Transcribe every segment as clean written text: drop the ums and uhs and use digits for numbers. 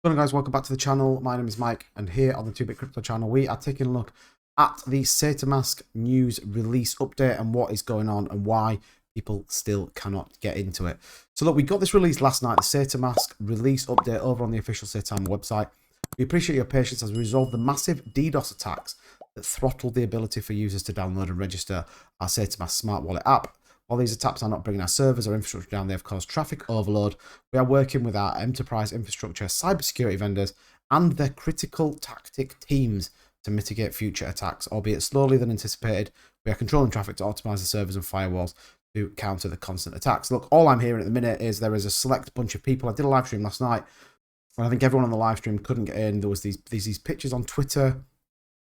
Hello guys, welcome back to the channel. My name is Mike, and here on the 2-Bit Crypto channel we are taking a look at the Saitamask news release update and what is going on and why people still cannot get into it. So look, we got this release last night, the Saitamask release update over on the official Saitama website. We appreciate your patience as we resolve the massive DDoS attacks that throttled the ability for users to download and register our Saitamask smart wallet app. While these attacks are not bringing our servers or infrastructure down, they have caused traffic overload. We are working with our enterprise infrastructure, cybersecurity vendors, and their critical tactic teams to mitigate future attacks, albeit slowly than anticipated. We are controlling traffic to optimize the servers and firewalls to counter the constant attacks. Look, all I'm hearing at the minute is there is a select bunch of people. I did a live stream last night, and I think everyone on the live stream couldn't get in. There was these pictures on Twitter.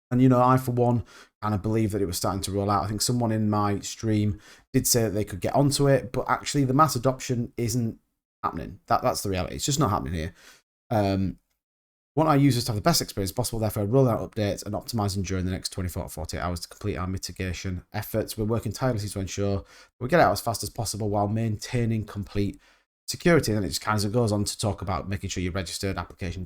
And, you know, I, for one, kind of believe that it was starting to roll out. I think someone in my stream did say that they could get onto it, but actually the mass adoption isn't happening. That's the reality. It's just not happening here. Want our users to have the best experience possible, therefore rolling out updates and optimizing during the next 24 to 48 hours to complete our mitigation efforts. We're working tirelessly to ensure we get out as fast as possible while maintaining complete security. And then it just kind of goes on to talk about making sure you're registered, application,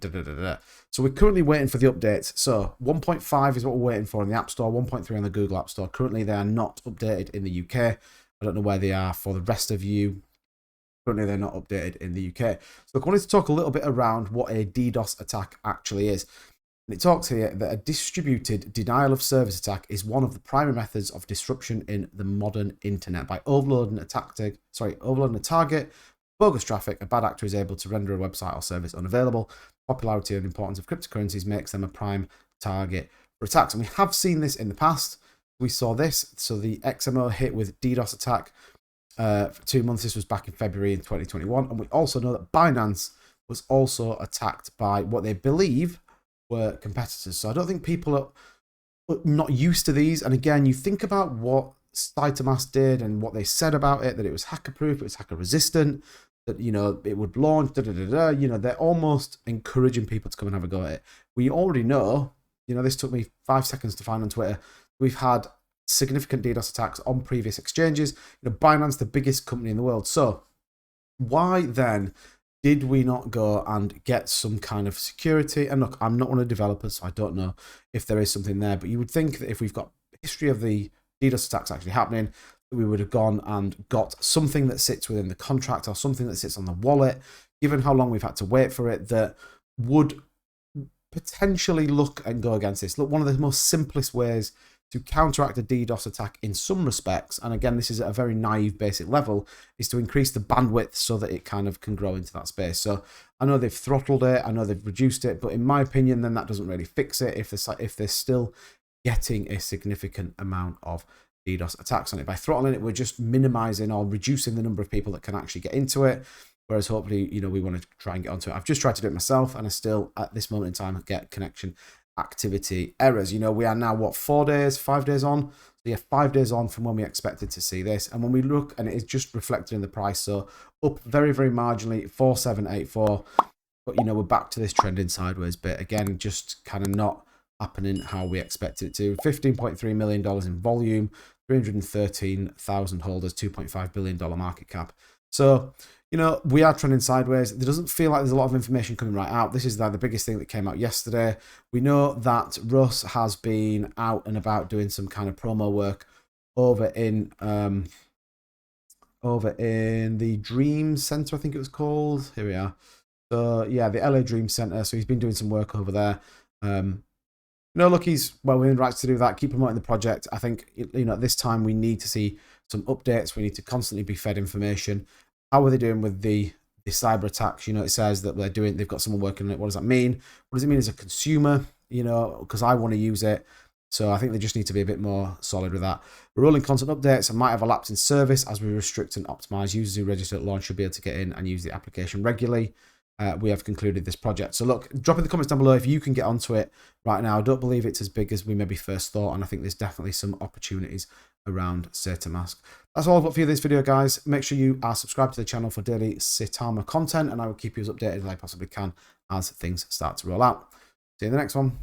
So we're currently waiting for the updates. So 1.5 is what we're waiting for in the App Store, 1.3 on the Google App Store. Currently they are not updated in the UK. I don't know where they are for the rest of you. Currently they're not updated in the UK. So I wanted to talk a little bit around what a DDoS attack actually is. And it talks here that a distributed denial of service attack is one of the primary methods of disruption in the modern internet. By overloading a target, bogus traffic, a bad actor is able to render a website or service unavailable. Popularity and importance of cryptocurrencies makes them a prime target for attacks. And we have seen this in the past. We saw this. So the XMO hit with DDoS attack for 2 months. This was back in February in 2021. And we also know that Binance was also attacked by what they believe were competitors. So I don't think people are not used to these. And again, you think about what Saitamask did and what they said about it, that it was hacker proof, it was hacker resistant, that, you know, it would launch, you know, they're almost encouraging people to come and have a go at it. We already know, you know, this took me 5 seconds to find on Twitter, we've had significant DDoS attacks on previous exchanges. You know, Binance, the biggest company in the world. So why then did we not go and get some kind of security? And look, I'm not one of the developers, so I don't know if there is something there, but you would think that if we've got history of the DDoS attacks actually happening, we would have gone and got something that sits within the contract or something that sits on the wallet, given how long we've had to wait for it, that would potentially look and go against this. Look, one of the most simplest ways to counteract a DDoS attack in some respects, and again, this is at a very naive basic level, is to increase the bandwidth so that it kind of can grow into that space. So I know they've throttled it, I know they've reduced it, but in my opinion, then that doesn't really fix it if they're still getting a significant amount of DDoS attacks on it. By throttling it, we're just minimizing or reducing the number of people that can actually get into it. Whereas hopefully, you know, we want to try and get onto it. I've just tried to do it myself, and I still, at this moment in time, get connection activity errors. You know, we are now, what, 5 days on? So yeah, 5 days on from when we expected to see this. And when we look, and it is just reflected in the price. So up very, very marginally, 4784. But, you know, we're back to this trending sideways bit. Again, just kind of not happening how we expected it to. $15.3 million in volume, 313,000 holders, $2.5 billion market cap. So, you know, we are trending sideways. There doesn't feel like there's a lot of information coming right out. This is the biggest thing that came out yesterday. We know that Russ has been out and about doing some kind of promo work over in the Dream Center, I think it was called. Here we are. So yeah, the LA Dream Center. So he's been doing some work over there. No, look, he's well within rights to do that. Keep promoting the project. I think, you know, at this time we need to see some updates. We need to constantly be fed information. How are they doing with the cyber attacks? You know, it says that they've got someone working on it. What does that mean? What does it mean as a consumer? You know, because I want to use it. So I think they just need to be a bit more solid with that. We're rolling constant updates and might have a lapse in service as we restrict and optimize. Users who register at launch should be able to get in and use the application regularly. We have concluded this project. So look, drop in the comments down below if you can get onto it right now. I don't believe it's as big as we maybe first thought, and I think there's definitely some opportunities around Saitamask. That's all I've got for you this video, guys. Make sure you are subscribed to the channel for daily Saitama content, and I will keep you as updated as I possibly can as things start to roll out. See you in the next one.